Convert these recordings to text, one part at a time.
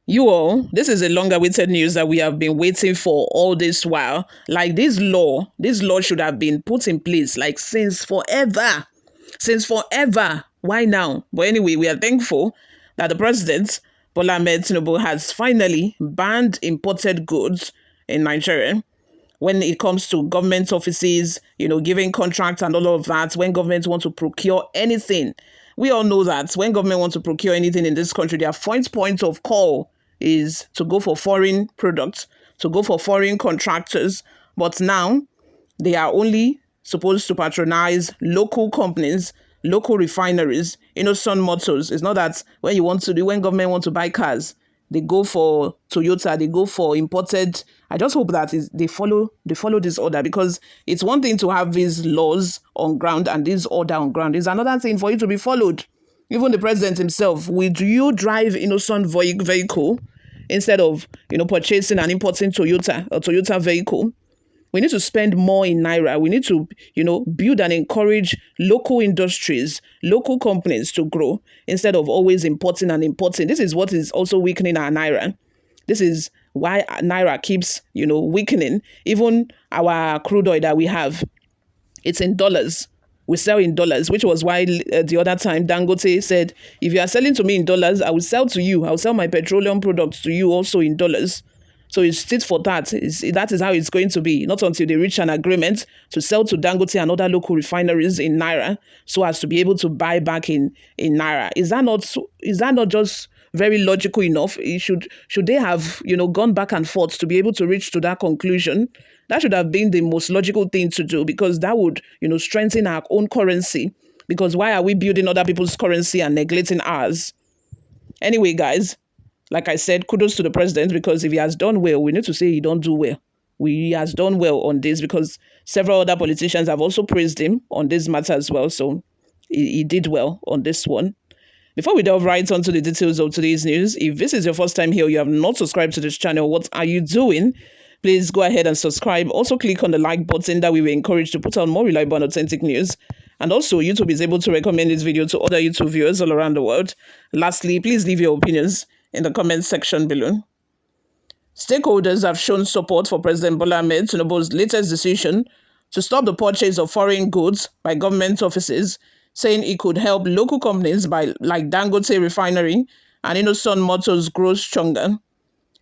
You all, this is a long awaited news that we have been waiting for all this while. Like this law should have been put in place like since forever. Since forever. Why now? But anyway, we are thankful that the president, Bola Ahmed Tinubu, has finally banned imported goods in Nigeria when it comes to government offices, giving contracts and all of that, when governments want to procure anything. We all know that when government wants to procure anything in this country, their first point of call is to go for foreign products, to go for foreign contractors. But now they are only supposed to patronize local companies, local refineries, Sun Motors. It's not that when government want to buy cars, they go for Toyota, they go for imported. I just hope that they follow this order, because it's one thing to have these laws on ground and this order on ground. It's another thing for it to be followed. Even the president himself, would you drive innocent vehicle instead of purchasing and importing a Toyota vehicle? We need to spend more in Naira. We need to, build and encourage local industries, local companies to grow instead of always importing and importing. This is what is also weakening our Naira. This is why Naira keeps, weakening. Even our crude oil that we have, it's in dollars. We sell in dollars, which was why the other time Dangote said, if you are selling to me in dollars, I will sell to you. I'll sell my petroleum products to you also in dollars. So it's tit for tat. That is how it's going to be. Not until they reach an agreement to sell to Dangote and other local refineries in Naira, so as to be able to buy back in Naira. Is that not just very logical enough? Should they have gone back and forth to be able to reach to that conclusion? That should have been the most logical thing to do, because that would strengthen our own currency. Because why are we building other people's currency and neglecting ours? Anyway, guys, like I said, kudos to the president, because if he has done well, we need to say he don't do well. He has done well on this, because several other politicians have also praised him on this matter as well. So he did well on this one. Before we delve right onto the details of today's news, if this is your first time here, you have not subscribed to this channel, what are you doing? Please go ahead and subscribe. Also click on the like button, that we will encourage to put out more reliable and authentic news. And also, YouTube is able to recommend this video to other YouTube viewers all around the world. Lastly, please leave your opinions in the comment section below. Stakeholders have shown support for President Bola Ahmed Tinubu's latest decision to stop the purchase of foreign goods by government offices, saying it could help local companies like Dangote Refinery and Sun Motors grow stronger.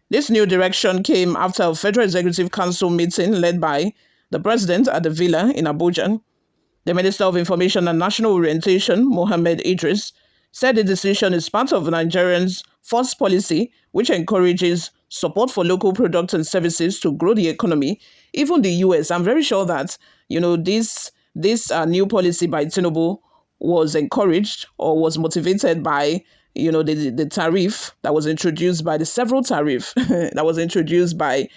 This new direction came after a Federal Executive Council meeting led by the president at the Villa in Abuja. The Minister of Information and National Orientation, Mohammed Idris, said the decision is part of Nigerians' first policy, which encourages support for local products and services to grow the economy. Even the US, I'm very sure that this new policy by Tinubu was encouraged or was motivated by the tariff that was introduced by the several tariff that was introduced by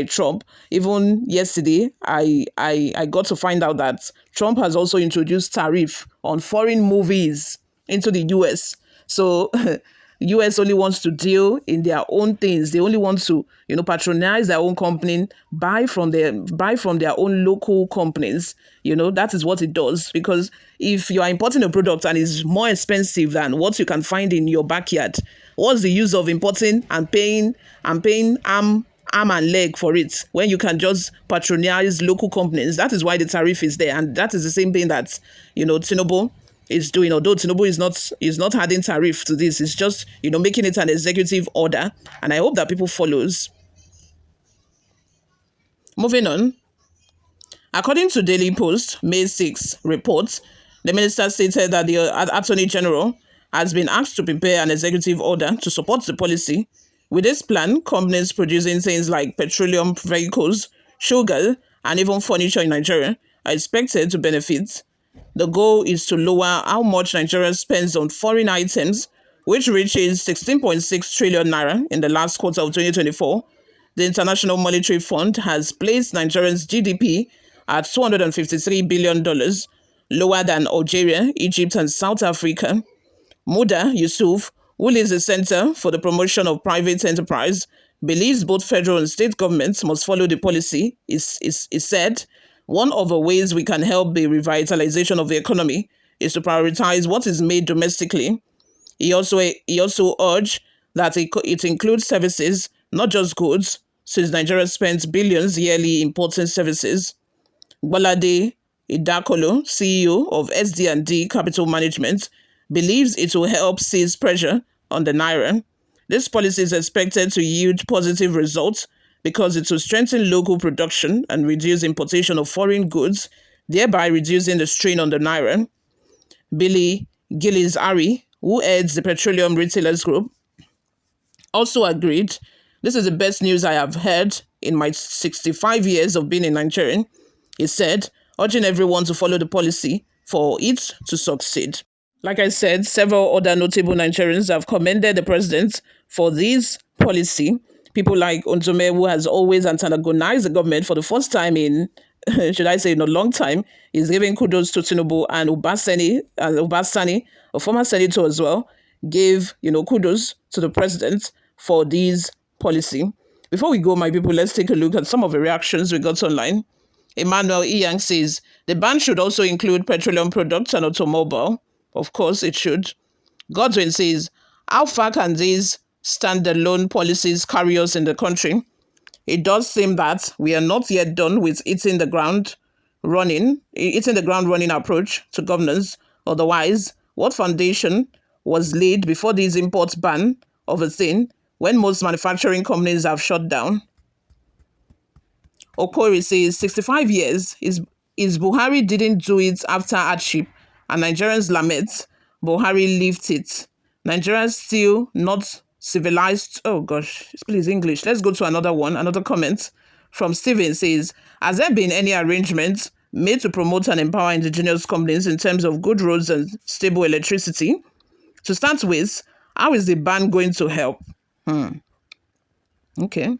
Trump. Even yesterday, I got to find out that Trump has also introduced tariff on foreign movies into the US. So US only wants to deal in their own things. They only want to, patronize their own company, buy from their own local companies. That is what it does. Because if you are importing a product and it's more expensive than what you can find in your backyard, what's the use of importing and paying arm and leg for it when you can just patronize local companies? That is why the tariff is there. And that is the same thing that, Tinubu is doing. Although Tinubu is not adding tariff to this, it's just making it an executive order, and I hope that people follows. Moving on, according to Daily Post May 6 report, the minister stated that the Attorney General has been asked to prepare an executive order to support the policy. With this plan, companies producing things like petroleum vehicles, sugar, and even furniture in Nigeria are expected to benefit. The goal is to lower how much Nigeria spends on foreign items, which reaches 16.6 trillion naira in the last quarter of 2024. The International Monetary Fund has placed Nigeria's GDP at $253 billion, lower than Algeria, Egypt, and South Africa. Muda Yusuf, who leads the Center for the Promotion of Private Enterprise, believes both federal and state governments must follow the policy. Is said, one of the ways we can help the revitalization of the economy is to prioritize what is made domestically. He also urged that it includes services, not just goods, since Nigeria spends billions yearly importing services. Bolade Idakolo, CEO of SD&D Capital Management, believes it will help ease pressure on the naira. This policy is expected to yield positive results because it will strengthen local production and reduce importation of foreign goods, thereby reducing the strain on the naira. Billy Gillis Ari, who heads the Petroleum Retailers Group, also agreed. This is the best news I have heard in my 65 years of being in Nigeria, he said, urging everyone to follow the policy for it to succeed. Like I said, several other notable Nigerians have commended the president for this policy. People like Ndume, who has always antagonized the government for the first time in, should I say, in a long time, is giving kudos to Tinubu, and Ubasani, a former senator as well, gave kudos to the president for this policy. Before we go, my people, let's take a look at some of the reactions we got online. Emmanuel Iyang says the ban should also include petroleum products and automobile. Of course, it should. Godwin says, how far can these standalone policies carry us in the country? It does seem that we are not yet done with hitting the ground running approach to governance. Otherwise, what foundation was laid before this import ban of a thing when most manufacturing companies have shut down? Okori says 65 years is Buhari didn't do it after hardship and Nigerians lament. Buhari lived it. Nigerians still not civilized. Oh gosh, please English. Let's go to another comment from Steven says, has there been any arrangement made to promote and empower indigenous companies in terms of good roads and stable electricity? To start with, how is the ban going to help? Okay.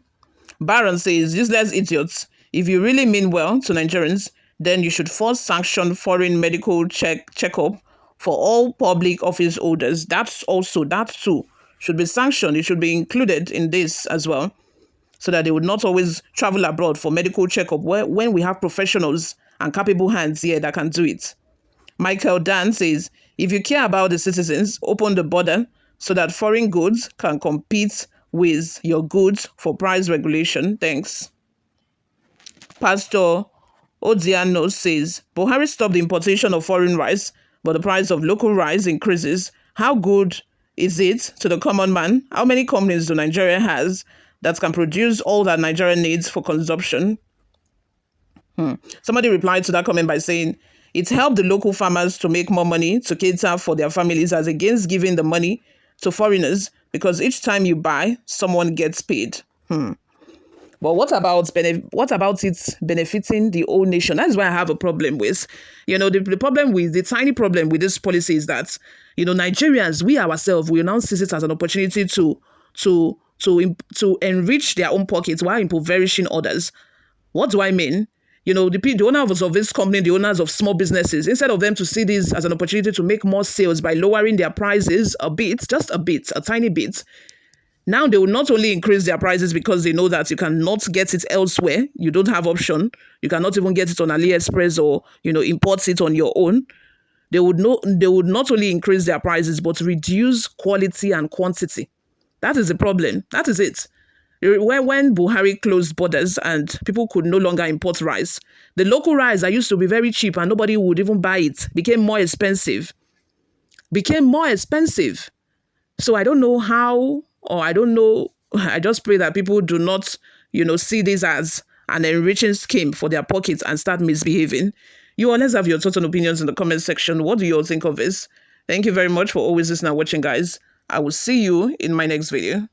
Baron says, useless idiots. If you really mean well to Nigerians, then you should force sanction foreign medical checkup for all public office holders. That too should be sanctioned. It should be included in this as well, so that they would not always travel abroad for medical checkup when we have professionals and capable hands here that can do it. Michael Dan says, if you care about the citizens, open the border so that foreign goods can compete with your goods for price regulation. Thanks. Pastor Odiano says, Buhari stopped the importation of foreign rice, but the price of local rice increases. How good is it to the common man? How many companies do Nigeria has that can produce all that Nigeria needs for consumption? Somebody replied to that comment by saying, it helped the local farmers to make more money to cater for their families as against giving the money to foreigners, because each time you buy, someone gets paid. But what about it benefiting the whole nation? That's why I have a problem with, the tiny problem with this policy is that, Nigerians, we ourselves, we now see it as an opportunity to enrich their own pockets while impoverishing others. What do I mean? The owners of this company, the owners of small businesses, instead of them to see this as an opportunity to make more sales by lowering their prices a bit, just a bit, a tiny bit, now they will not only increase their prices because they know that you cannot get it elsewhere. You don't have option. You cannot even get it on AliExpress or, import it on your own. They would not only increase their prices, but reduce quality and quantity. That is the problem. That is it. When Buhari closed borders and people could no longer import rice, the local rice that used to be very cheap and nobody would even buy it became more expensive. So I don't know how, or I don't know. I just pray that people do not, see this as an enriching scheme for their pockets and start misbehaving. You all, let's have your thoughts and opinions in the comment section. What do you all think of this? Thank you very much for always listening and watching, guys. I will see you in my next video.